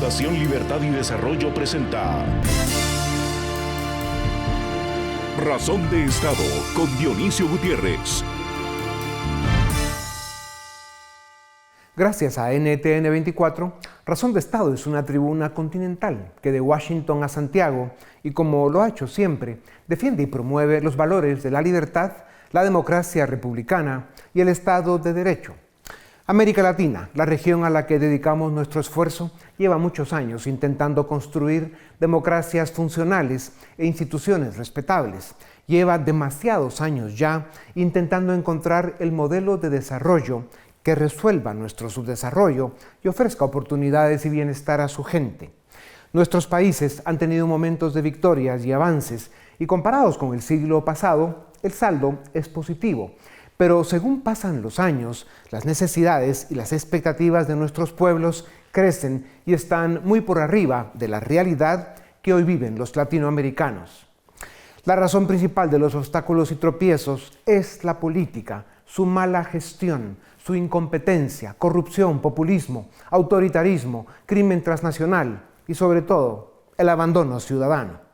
Fundación Libertad y Desarrollo presenta Razón de Estado con Dionisio Gutiérrez. Gracias a NTN 24, Razón de Estado es una tribuna continental que de Washington a Santiago, y como lo ha hecho siempre, defiende y promueve los valores de la libertad, la democracia republicana y el Estado de Derecho. América Latina, la región a la que dedicamos nuestro esfuerzo, lleva muchos años intentando construir democracias funcionales e instituciones respetables. Lleva demasiados años ya intentando encontrar el modelo de desarrollo que resuelva nuestro subdesarrollo y ofrezca oportunidades y bienestar a su gente. Nuestros países han tenido momentos de victorias y avances, y comparados con el siglo pasado, el saldo es positivo. Pero según pasan los años, las necesidades y las expectativas de nuestros pueblos crecen y están muy por arriba de la realidad que hoy viven los latinoamericanos. La razón principal de los obstáculos y tropiezos es la política, su mala gestión, su incompetencia, corrupción, populismo, autoritarismo, crimen transnacional y sobre todo el abandono ciudadano.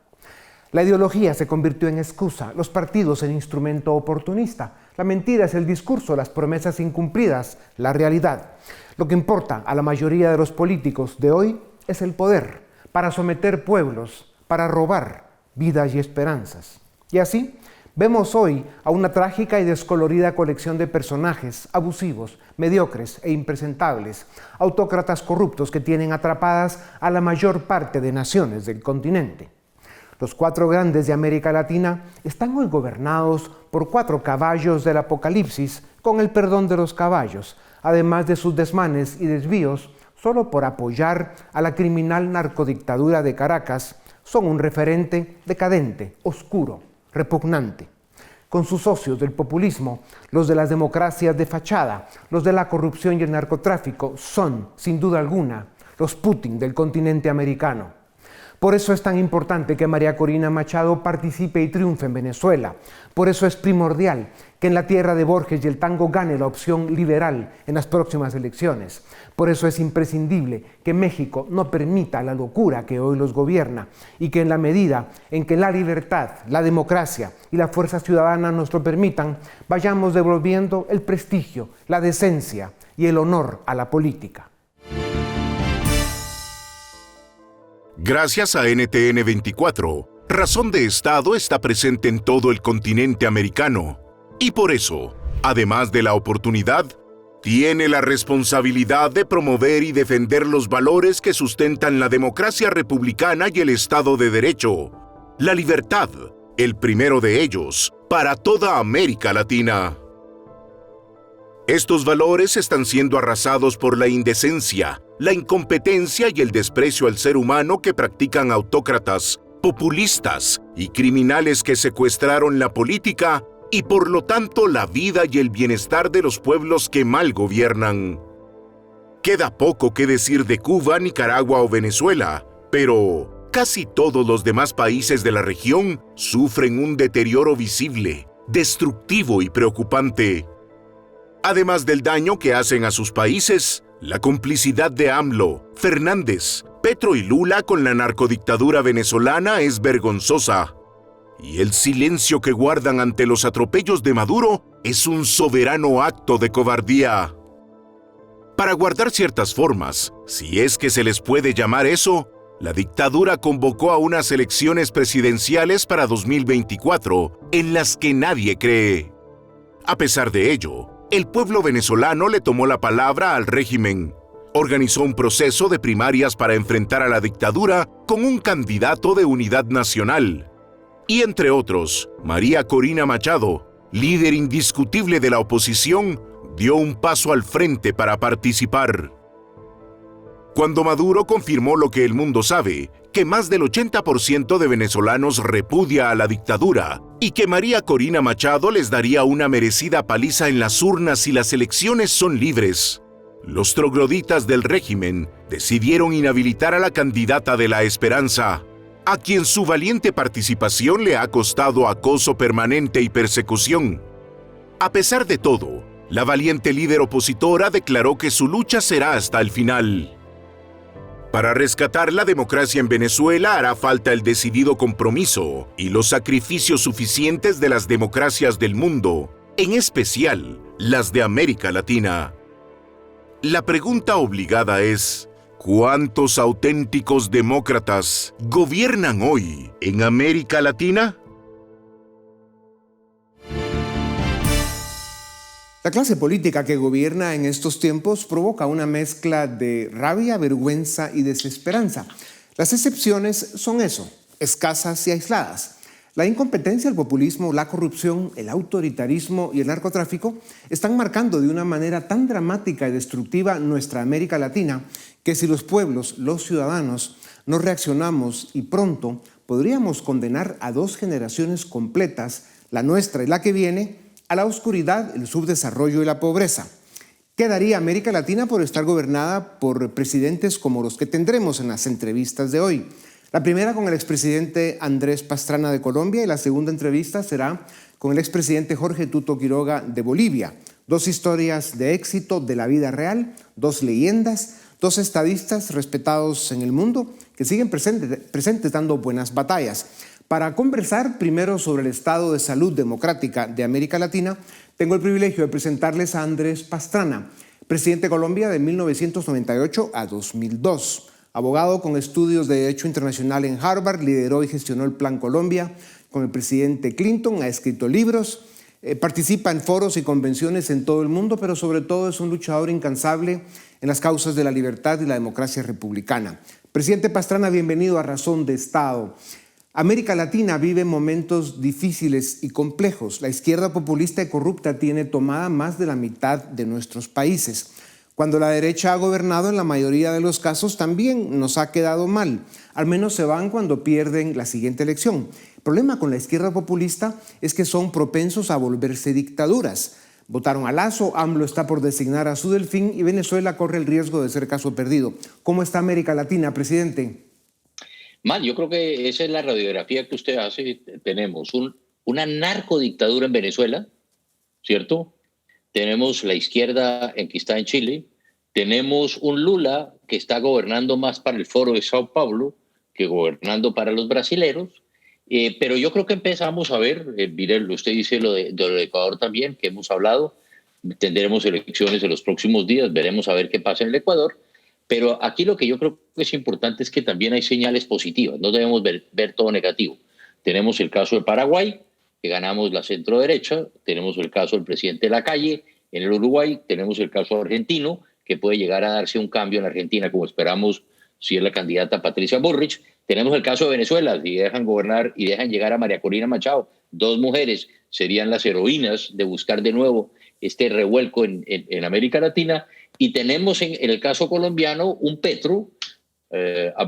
La ideología se convirtió en excusa, los partidos en instrumento oportunista. La mentira es el discurso, las promesas incumplidas, la realidad. Lo que importa a la mayoría de los políticos de hoy es el poder, para someter pueblos, para robar vidas y esperanzas. Y así, vemos hoy a una trágica y descolorida colección de personajes abusivos, mediocres e impresentables, autócratas corruptos que tienen atrapadas a la mayor parte de naciones del continente. Los cuatro grandes de América Latina están hoy gobernados por cuatro caballos del apocalipsis, con el perdón de los caballos, además de sus desmanes y desvíos, solo por apoyar a la criminal narcodictadura de Caracas, son un referente decadente, oscuro, repugnante. Con sus socios del populismo, los de las democracias de fachada, los de la corrupción y el narcotráfico, son, sin duda alguna, los Putin del continente americano. Por eso es tan importante que María Corina Machado participe y triunfe en Venezuela. Por eso es primordial que en la tierra de Borges y el tango gane la opción liberal en las próximas elecciones. Por eso es imprescindible que México no permita la locura que hoy los gobierna y que en la medida en que la libertad, la democracia y la fuerza ciudadana nos lo permitan, vayamos devolviendo el prestigio, la decencia y el honor a la política. Gracias a NTN 24, Razón de Estado está presente en todo el continente americano. Y por eso, además de la oportunidad, tiene la responsabilidad de promover y defender los valores que sustentan la democracia republicana y el Estado de Derecho. La libertad, el primero de ellos, para toda América Latina. Estos valores están siendo arrasados por la indecencia, la incompetencia y el desprecio al ser humano que practican autócratas, populistas y criminales que secuestraron la política y por lo tanto la vida y el bienestar de los pueblos que mal gobiernan. Queda poco que decir de Cuba, Nicaragua o Venezuela, pero casi todos los demás países de la región sufren un deterioro visible, destructivo y preocupante. Además del daño que hacen a sus países, la complicidad de AMLO, Fernández, Petro y Lula con la narcodictadura venezolana es vergonzosa. Y el silencio que guardan ante los atropellos de Maduro es un soberano acto de cobardía. Para guardar ciertas formas, si es que se les puede llamar eso, la dictadura convocó a unas elecciones presidenciales para 2024, en las que nadie cree. A pesar de ello, el pueblo venezolano le tomó la palabra al régimen, organizó un proceso de primarias para enfrentar a la dictadura con un candidato de unidad nacional. Y entre otros, María Corina Machado, líder indiscutible de la oposición, dio un paso al frente para participar. Cuando Maduro confirmó lo que el mundo sabe, que más del 80% de venezolanos repudia a la dictadura y que María Corina Machado les daría una merecida paliza en las urnas si las elecciones son libres, los trogloditas del régimen decidieron inhabilitar a la candidata de la esperanza, a quien su valiente participación le ha costado acoso permanente y persecución. A pesar de todo, la valiente líder opositora declaró que su lucha será hasta el final. Para rescatar la democracia en Venezuela hará falta el decidido compromiso y los sacrificios suficientes de las democracias del mundo, en especial las de América Latina. La pregunta obligada es: ¿cuántos auténticos demócratas gobiernan hoy en América Latina? La clase política que gobierna en estos tiempos provoca una mezcla de rabia, vergüenza y desesperanza. Las excepciones son eso, escasas y aisladas. La incompetencia, el populismo, la corrupción, el autoritarismo y el narcotráfico están marcando de una manera tan dramática y destructiva nuestra América Latina que si los pueblos, los ciudadanos, no reaccionamos y pronto, podríamos condenar a 2 generaciones completas, la nuestra y la que viene, a la oscuridad, el subdesarrollo y la pobreza. ¿Qué daría América Latina por estar gobernada por presidentes como los que tendremos en las entrevistas de hoy? La primera con el expresidente Andrés Pastrana de Colombia y la segunda entrevista será con el expresidente Jorge Tuto Quiroga de Bolivia. 2 historias de éxito de la vida real, 2 leyendas, 2 estadistas respetados en el mundo que siguen presentes dando buenas batallas. Para conversar primero sobre el estado de salud democrática de América Latina, tengo el privilegio de presentarles a Andrés Pastrana, presidente de Colombia de 1998 a 2002. Abogado con estudios de Derecho Internacional en Harvard, lideró y gestionó el Plan Colombia con el presidente Clinton, ha escrito libros, participa en foros y convenciones en todo el mundo, pero sobre todo es un luchador incansable en las causas de la libertad y la democracia republicana. Presidente Pastrana, bienvenido a Razón de Estado. América Latina vive momentos difíciles y complejos. La izquierda populista y corrupta tiene tomada más de la mitad de nuestros países. Cuando la derecha ha gobernado, en la mayoría de los casos también nos ha quedado mal. Al menos se van cuando pierden la siguiente elección. El problema con la izquierda populista es que son propensos a volverse dictaduras. Votaron a Lazo, AMLO está por designar a su delfín y Venezuela corre el riesgo de ser caso perdido. ¿Cómo está América Latina, presidente? Mal, yo creo que esa es la radiografía que usted hace. Tenemos una narcodictadura en Venezuela, ¿cierto? Tenemos la izquierda que está en Chile. Tenemos un Lula que está gobernando más para el Foro de Sao Paulo que gobernando para los brasileros. Pero yo creo que empezamos a ver, mire, usted dice lo de Ecuador también, que hemos hablado. Tendremos elecciones en los próximos días, veremos a ver qué pasa en el Ecuador. Pero aquí lo que yo creo que es importante es que también hay señales positivas, no debemos ver todo negativo. Tenemos el caso de Paraguay, que ganamos la centro-derecha, tenemos el caso del presidente Lacalle en el Uruguay, tenemos el caso argentino, que puede llegar a darse un cambio en Argentina, como esperamos si es la candidata Patricia Bullrich. Tenemos el caso de Venezuela, si dejan gobernar y dejan llegar a María Corina Machado, 2 mujeres serían las heroínas de buscar de nuevo este revuelco en América Latina. Y tenemos en el caso colombiano un Petro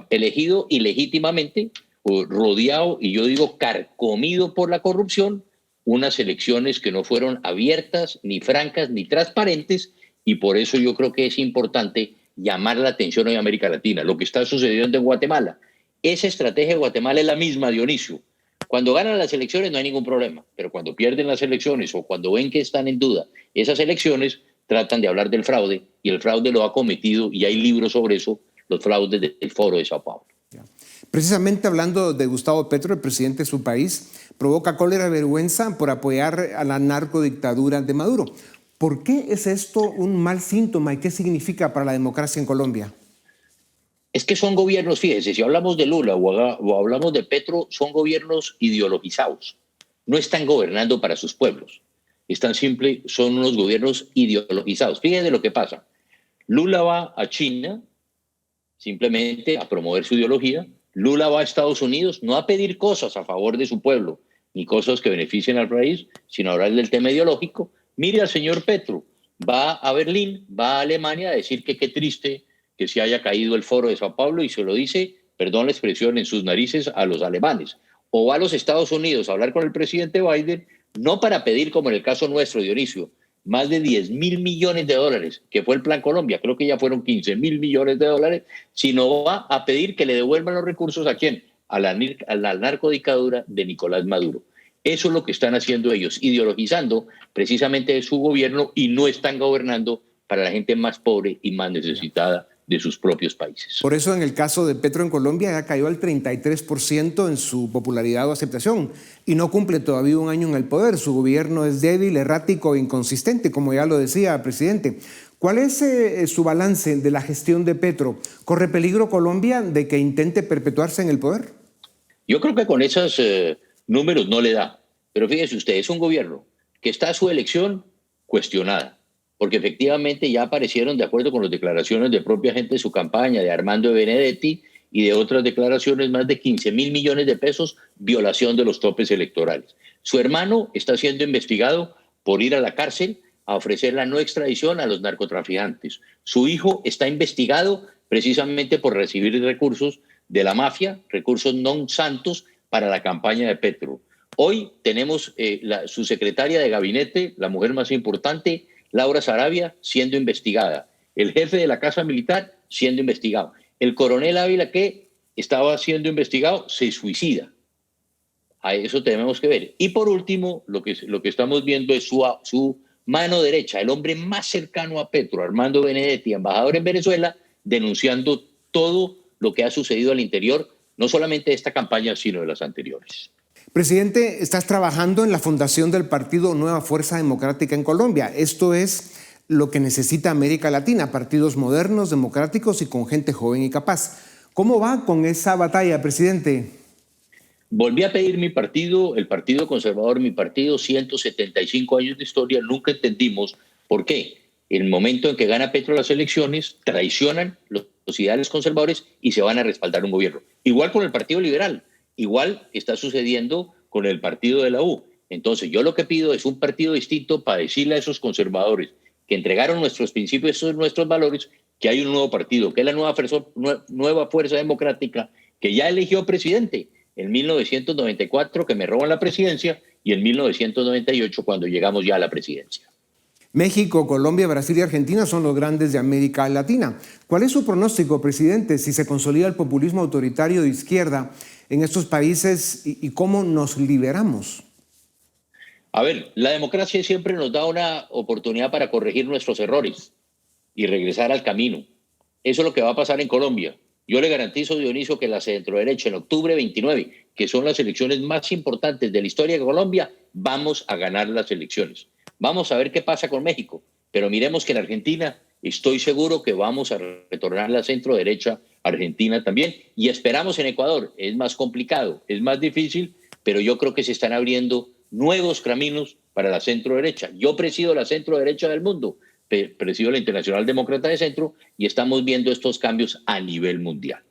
elegido ilegítimamente, rodeado, y yo digo carcomido por la corrupción, unas elecciones que no fueron abiertas, ni francas, ni transparentes, y por eso yo creo que es importante llamar la atención hoy a América Latina. Lo que está sucediendo en Guatemala, esa estrategia de Guatemala es la misma, Dionisio. Cuando ganan las elecciones no hay ningún problema, pero cuando pierden las elecciones o cuando ven que están en duda esas elecciones, tratan de hablar del fraude, y el fraude lo ha cometido, y hay libros sobre eso, los fraudes del Foro de Sao Paulo. Precisamente hablando de Gustavo Petro, el presidente de su país, provoca cólera y vergüenza por apoyar a la narcodictadura de Maduro. ¿Por qué es esto un mal síntoma y qué significa para la democracia en Colombia? Es que son gobiernos, fíjese, si hablamos de Lula o hablamos de Petro, son gobiernos ideologizados. No están gobernando para sus pueblos. Son unos gobiernos ideologizados. Fíjense lo que pasa. Lula va a China simplemente a promover su ideología. Lula va a Estados Unidos no a pedir cosas a favor de su pueblo, ni cosas que beneficien al país, sino a hablar del tema ideológico. Mire al señor Petro, va a Berlín, va a Alemania a decir que qué triste que se haya caído el Foro de Sao Paulo, y se lo dice, perdón la expresión, en sus narices a los alemanes. O va a los Estados Unidos a hablar con el presidente Biden, no para pedir, como en el caso nuestro, Dionisio, más de 10.000 millones de dólares, que fue el Plan Colombia, creo que ya fueron 15.000 millones de dólares, sino va a pedir que le devuelvan los recursos ¿a quién? A la narcodictadura de Nicolás Maduro. Eso es lo que están haciendo ellos, ideologizando precisamente su gobierno, y no están gobernando para la gente más pobre y más necesitada de sus propios países. Por eso en el caso de Petro en Colombia ya cayó al 33% en su popularidad o aceptación y no cumple todavía un año en el poder. Su gobierno es débil, errático e inconsistente, como ya lo decía, presidente. ¿Cuál es su balance de la gestión de Petro? ¿Corre peligro Colombia de que intente perpetuarse en el poder? Yo creo que con esos números no le da. Pero fíjese usted, es un gobierno que está a su elección cuestionada, porque efectivamente ya aparecieron, de acuerdo con las declaraciones de propia gente de su campaña, de Armando Benedetti y de otras declaraciones, más de 15.000 millones de pesos, violación de los topes electorales. Su hermano está siendo investigado por ir a la cárcel a ofrecer la no extradición a los narcotraficantes. Su hijo está investigado precisamente por recibir recursos de la mafia, recursos non santos para la campaña de Petro. Hoy tenemos su secretaria de gabinete, la mujer más importante, Laura Sarabia, siendo investigada. El jefe de la Casa Militar siendo investigado. El coronel Ávila, que estaba siendo investigado, se suicida. A eso tenemos que ver. Y por último, lo que estamos viendo es su mano derecha, el hombre más cercano a Petro, Armando Benedetti, embajador en Venezuela, denunciando todo lo que ha sucedido al interior, no solamente de esta campaña, sino de las anteriores. Presidente, estás trabajando en la fundación del partido Nueva Fuerza Democrática en Colombia. Esto es lo que necesita América Latina, partidos modernos, democráticos y con gente joven y capaz. ¿Cómo va con esa batalla, presidente? Volví a pedir mi partido, el Partido Conservador, mi partido, 175 años de historia, nunca entendimos por qué. En el momento en que gana Petro las elecciones, traicionan los ideales conservadores y se van a respaldar un gobierno. Igual con el Partido Liberal, igual está sucediendo con el partido de la U. Entonces yo lo que pido es un partido distinto para decirle a esos conservadores que entregaron nuestros principios, nuestros valores, que hay un nuevo partido, que es la nueva Fuerza Democrática, que ya eligió presidente en 1994, que me roban la presidencia, y en 1998, cuando llegamos ya a la presidencia. México, Colombia, Brasil y Argentina son los grandes de América Latina. ¿Cuál es su pronóstico, presidente, si se consolida el populismo autoritario de izquierda en estos países y cómo nos liberamos? A ver, la democracia siempre nos da una oportunidad para corregir nuestros errores y regresar al camino. Eso es lo que va a pasar en Colombia. Yo le garantizo, Dionisio, que la centroderecha en octubre 29, que son las elecciones más importantes de la historia de Colombia, vamos a ganar las elecciones. Vamos a ver qué pasa con México, pero miremos que en Argentina estoy seguro que vamos a retornar la centroderecha argentina también, y esperamos en Ecuador. Es más complicado, es más difícil, pero yo creo que se están abriendo nuevos caminos para la centroderecha. Yo presido la centroderecha del mundo, presido la Internacional Demócrata de Centro, y estamos viendo estos cambios a nivel mundial.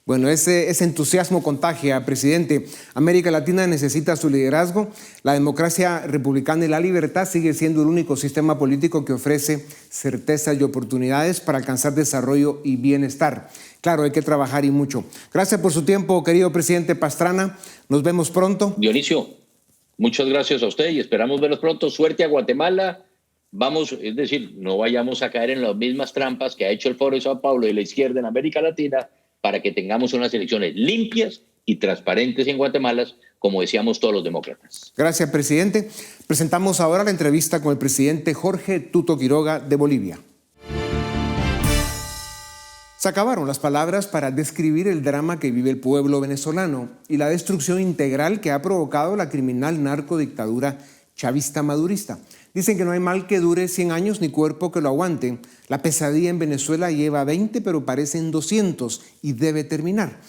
Bueno, ese entusiasmo contagia, presidente. América Latina necesita su liderazgo. La democracia republicana y la libertad sigue siendo el único sistema político que ofrece certezas y oportunidades para alcanzar desarrollo y bienestar. Claro, hay que trabajar y mucho. Gracias por su tiempo, querido presidente Pastrana. Nos vemos pronto. Dionisio, muchas gracias a usted y esperamos verlos pronto. Suerte a Guatemala. Vamos, es decir, no vayamos a caer en las mismas trampas que ha hecho el Foro de Sao Paulo y la izquierda en América Latina, para que tengamos unas elecciones limpias y transparentes en Guatemala, como decíamos todos los demócratas. Gracias, presidente. Presentamos ahora la entrevista con el presidente Jorge Tuto Quiroga de Bolivia. Se acabaron las palabras para describir el drama que vive el pueblo venezolano y la destrucción integral que ha provocado la criminal narcodictadura chavista madurista. Dicen que no hay mal que dure 100 años ni cuerpo que lo aguante. La pesadilla en Venezuela lleva 20, pero parecen 200 y debe terminar.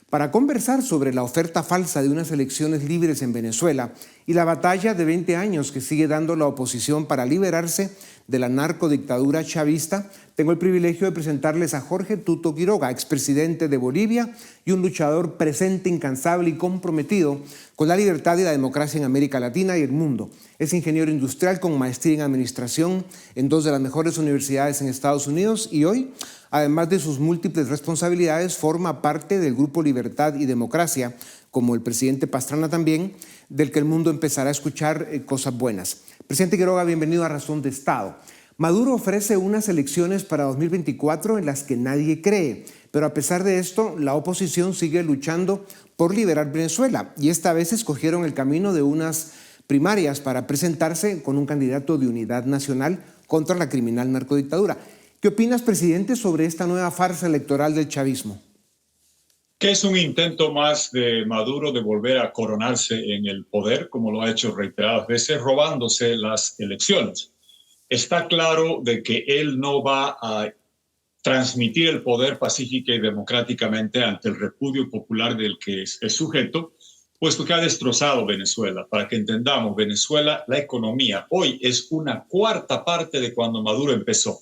Para conversar sobre la oferta falsa de unas elecciones libres en Venezuela y la batalla de 20 años que sigue dando la oposición para liberarse de la narcodictadura chavista, tengo el privilegio de presentarles a Jorge Tuto Quiroga, expresidente de Bolivia y un luchador presente, incansable y comprometido con la libertad y la democracia en América Latina y el mundo. Es ingeniero industrial con maestría en administración en 2 de las mejores universidades en Estados Unidos y hoy, además de sus múltiples responsabilidades, forma parte del Grupo Libertad y Democracia, como el presidente Pastrana también, del que el mundo empezará a escuchar cosas buenas. Presidente Quiroga, bienvenido a Razón de Estado. Maduro ofrece unas elecciones para 2024 en las que nadie cree, pero a pesar de esto, la oposición sigue luchando por liberar Venezuela y esta vez escogieron el camino de unas primarias para presentarse con un candidato de unidad nacional contra la criminal narcodictadura. ¿Qué opinas, presidente, sobre esta nueva farsa electoral del chavismo? Que es un intento más de Maduro de volver a coronarse en el poder, como lo ha hecho reiteradas veces, robándose las elecciones. Está claro de que él no va a transmitir el poder pacífica y democráticamente ante el repudio popular del que es sujeto, puesto que ha destrozado Venezuela. Para que entendamos, Venezuela, la economía hoy es una cuarta parte de cuando Maduro empezó.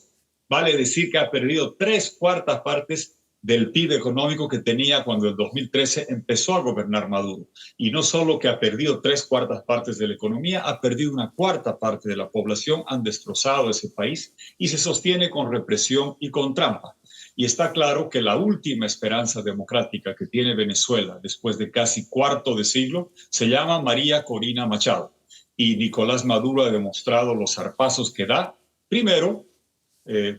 Vale decir que ha perdido 3/4 partes del PIB económico que tenía cuando en 2013 empezó a gobernar Maduro. Y no solo que ha perdido 3/4 partes de la economía, ha perdido 1/4 parte de la población, han destrozado ese país y se sostiene con represión y con trampa. Y está claro que la última esperanza democrática que tiene Venezuela después de casi cuarto de siglo se llama María Corina Machado. Y Nicolás Maduro ha demostrado los zarpazos que da. Primero,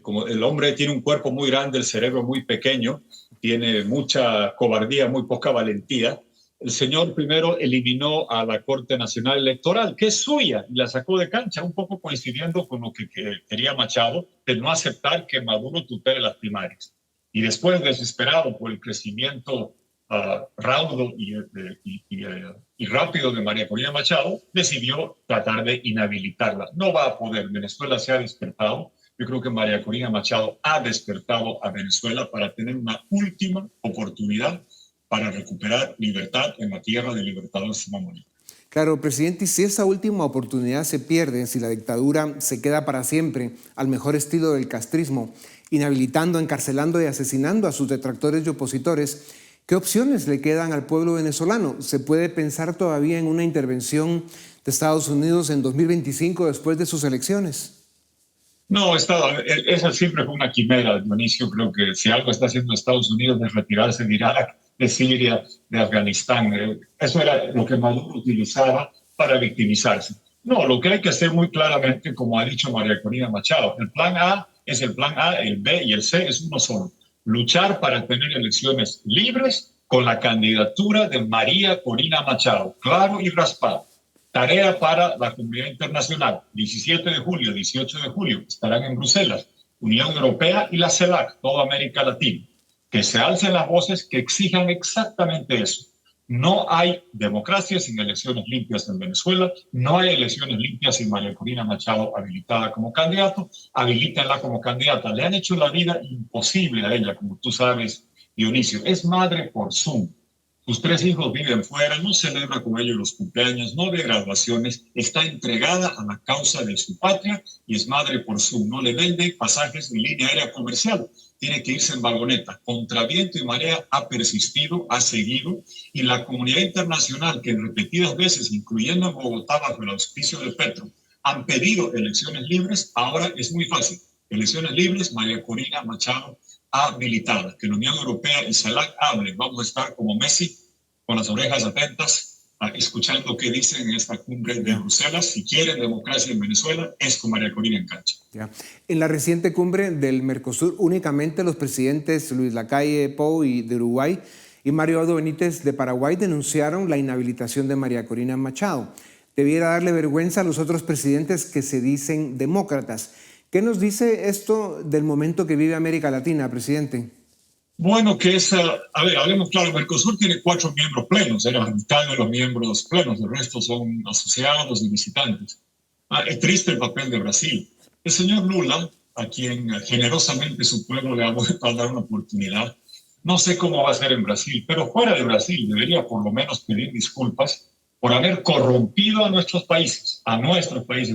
como el hombre tiene un cuerpo muy grande, el cerebro muy pequeño, tiene mucha cobardía, muy poca valentía. El señor primero eliminó a la Corte Nacional Electoral, que es suya, y la sacó de cancha, un poco coincidiendo con lo que quería Machado, de no aceptar que Maduro tutele las primarias. Y después, desesperado por el crecimiento raudo y rápido de María Corina Machado, decidió tratar de inhabilitarla. No va a poder, Venezuela se ha despertado. Yo creo que María Corina Machado ha despertado a Venezuela para tener una última oportunidad para recuperar libertad en la tierra del libertador Simón Bolívar. Claro, presidente, y si esa última oportunidad se pierde, si la dictadura se queda para siempre al mejor estilo del castrismo, inhabilitando, encarcelando y asesinando a sus detractores y opositores, ¿qué opciones le quedan al pueblo venezolano? ¿Se puede pensar todavía en una intervención de Estados Unidos en 2025 después de sus elecciones? No, esa siempre fue una quimera, Dionisio. Creo que si algo está haciendo Estados Unidos es retirarse de Irak, de Siria, de Afganistán. Eso era lo que Maduro utilizaba para victimizarse. No, lo que hay que hacer muy claramente, como ha dicho María Corina Machado, el plan A es el plan A, el B y el C es uno solo. Luchar para tener elecciones libres con la candidatura de María Corina Machado, claro y raspado. Tarea para la comunidad internacional. 17 de julio, 18 de julio estarán en Bruselas, Unión Europea y la CELAC, toda América Latina. Que se alcen las voces que exijan exactamente eso. No hay democracia sin elecciones limpias en Venezuela, no hay elecciones limpias sin María Corina Machado habilitada como candidato, habilítenla como candidata. Le han hecho la vida imposible a ella, como tú sabes, Dionisio. Es madre por Zoom. Sus 3 hijos viven fuera, no celebra con ellos los cumpleaños, no ve graduaciones, está entregada a la causa de su patria y es madre por Zoom. No le vende pasajes ni línea aérea comercial, tiene que irse en vagoneta. Contra viento y marea ha persistido, ha seguido, y la comunidad internacional, que en repetidas veces, incluyendo en Bogotá bajo el auspicio de Petro, han pedido elecciones libres, ahora es muy fácil. Elecciones libres, María Corina Machado habilitada, que la Unión Europea y CELAC hablen. Vamos a estar como Messi con las orejas atentas, escuchando qué dicen en esta cumbre de Bruselas. Si quieren democracia en Venezuela, es con María Corina en cancha. Ya. En la reciente cumbre del Mercosur, únicamente los presidentes Luis Lacalle Pou de Uruguay y Mario Abdo Benítez de Paraguay denunciaron la inhabilitación de María Corina Machado. Debiera darle vergüenza a los otros presidentes que se dicen demócratas. ¿Qué nos dice esto del momento que vive América Latina, presidente? Bueno, que es, a ver, hablemos claro, Mercosur tiene 4 miembros plenos, la mitad de los miembros plenos, el resto son asociados y visitantes. Es triste el papel de Brasil. El señor Lula, a quien generosamente su pueblo le ha vuelto a dar una oportunidad, no sé cómo va a ser en Brasil, pero fuera de Brasil debería por lo menos pedir disculpas por haber corrompido a nuestros países,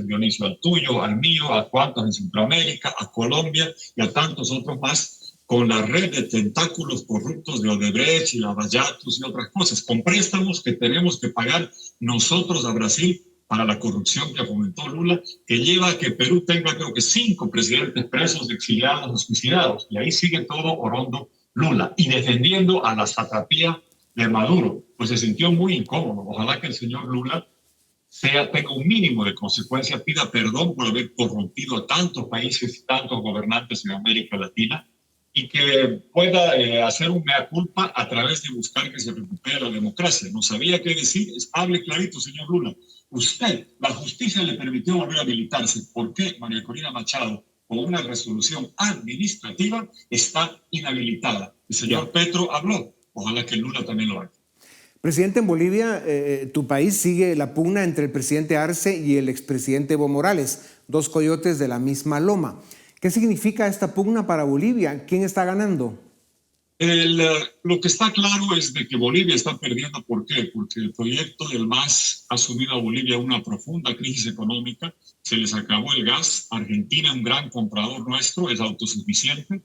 Dionisio, al tuyo, al mío, a cuantos en Centroamérica, a Colombia y a tantos otros más, con la red de tentáculos corruptos de Odebrecht y Lavallatos y otras cosas, con préstamos que tenemos que pagar nosotros a Brasil para la corrupción que fomentó Lula, que lleva a que Perú tenga creo que 5 presidentes presos, exiliados o suicidados, y ahí sigue todo orondo Lula, y defendiendo a la satrapía de Maduro, pues se sintió muy incómodo. Ojalá que el señor Lula tenga un mínimo de consecuencia, pida perdón por haber corrompido a tantos países y tantos gobernantes en América Latina y que pueda hacer un mea culpa a través de buscar que se recupere la democracia. No sabía qué decir, hable clarito, señor Lula. Usted, la justicia le permitió volver a habilitarse. ¿Por qué María Corina Machado con una resolución administrativa está inhabilitada. El señor Petro habló, ojalá que Lula también lo haga. Presidente, en Bolivia, tu país sigue la pugna entre el presidente Arce y el expresidente Evo Morales, dos coyotes de la misma loma. ¿Qué significa esta pugna para Bolivia? ¿Quién está ganando? Lo que está claro es de que Bolivia está perdiendo. ¿Por qué? Porque el proyecto del MAS ha subido a Bolivia una profunda crisis económica. Se les acabó el gas. Argentina, un gran comprador nuestro, es autosuficiente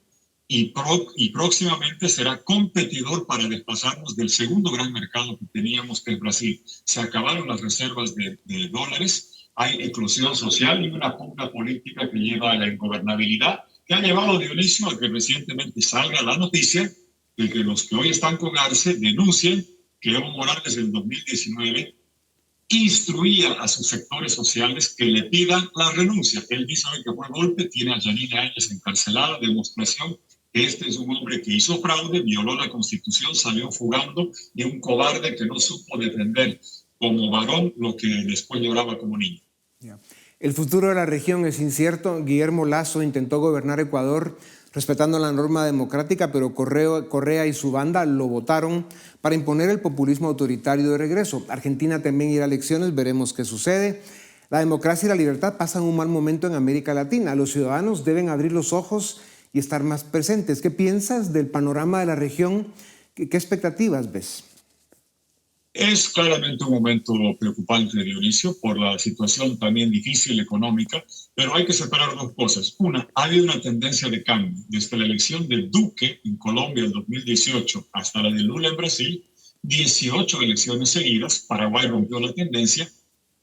y próximamente será competidor para desplazarnos del segundo gran mercado que teníamos, que es Brasil. Se acabaron las reservas de dólares, hay eclosión social y una pugna política que lleva a la ingobernabilidad, que ha llevado, Dionisio, a que recientemente salga la noticia de que los que hoy están con Arce denuncien que Evo Morales en 2019 instruía a sus sectores sociales que le pidan la renuncia. Él dice hoy que fue golpe, tiene a Yanine Áñez encarcelada, demostración que este es un hombre que hizo fraude, violó la Constitución, salió fugando y un cobarde que no supo defender como varón lo que después lloraba como niño. El futuro de la región es incierto. Guillermo Lasso intentó gobernar Ecuador respetando la norma democrática, pero Correa y su banda lo votaron para imponer el populismo autoritario de regreso. Argentina también irá a elecciones, veremos qué sucede. La democracia y la libertad pasan un mal momento en América Latina. Los ciudadanos deben abrir los ojos y estar más presentes. ¿Qué piensas del panorama de la región? ¿Qué expectativas ves? Es claramente un momento preocupante, Dionisio, por la situación también difícil económica, pero hay que separar dos cosas. Una, ha habido una tendencia de cambio. Desde la elección de Duque en Colombia en 2018 hasta la de Lula en Brasil, 18 elecciones seguidas, Paraguay rompió la tendencia,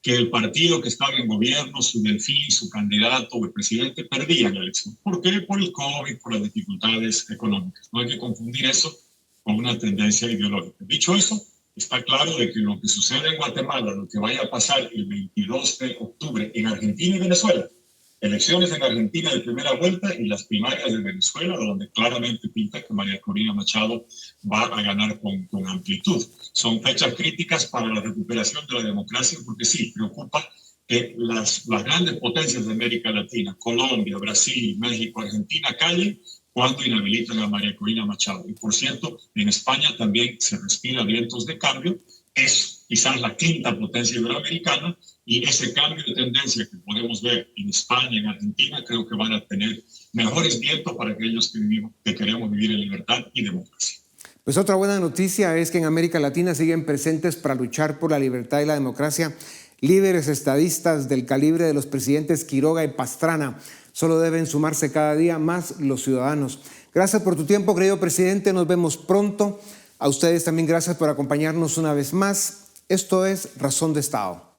que el partido que estaba en gobierno, su delfín, su candidato o el presidente perdían la elección. ¿Por qué? Por el COVID, por las dificultades económicas. No hay que confundir eso con una tendencia ideológica. Dicho eso, está claro de que lo que sucede en Guatemala, lo que vaya a pasar el 22 de octubre en Argentina y Venezuela, elecciones en Argentina de primera vuelta y las primarias de Venezuela, donde claramente pinta que María Corina Machado va a ganar con amplitud. Son fechas críticas para la recuperación de la democracia, porque sí, preocupa que las grandes potencias de América Latina, Colombia, Brasil, México, Argentina, callen cuando inhabilitan a María Corina Machado. Y por cierto, en España también se respira vientos de cambio, es quizás la quinta potencia iberoamericana, y ese cambio de tendencia que podemos ver en España, en Argentina, creo que van a tener mejores vientos para aquellos que queremos vivir en libertad y democracia. Pues otra buena noticia es que en América Latina siguen presentes para luchar por la libertad y la democracia líderes estadistas del calibre de los presidentes Quiroga y Pastrana. Solo deben sumarse cada día más los ciudadanos. Gracias por tu tiempo, querido presidente. Nos vemos pronto. A ustedes también gracias por acompañarnos una vez más. Esto es Razón de Estado.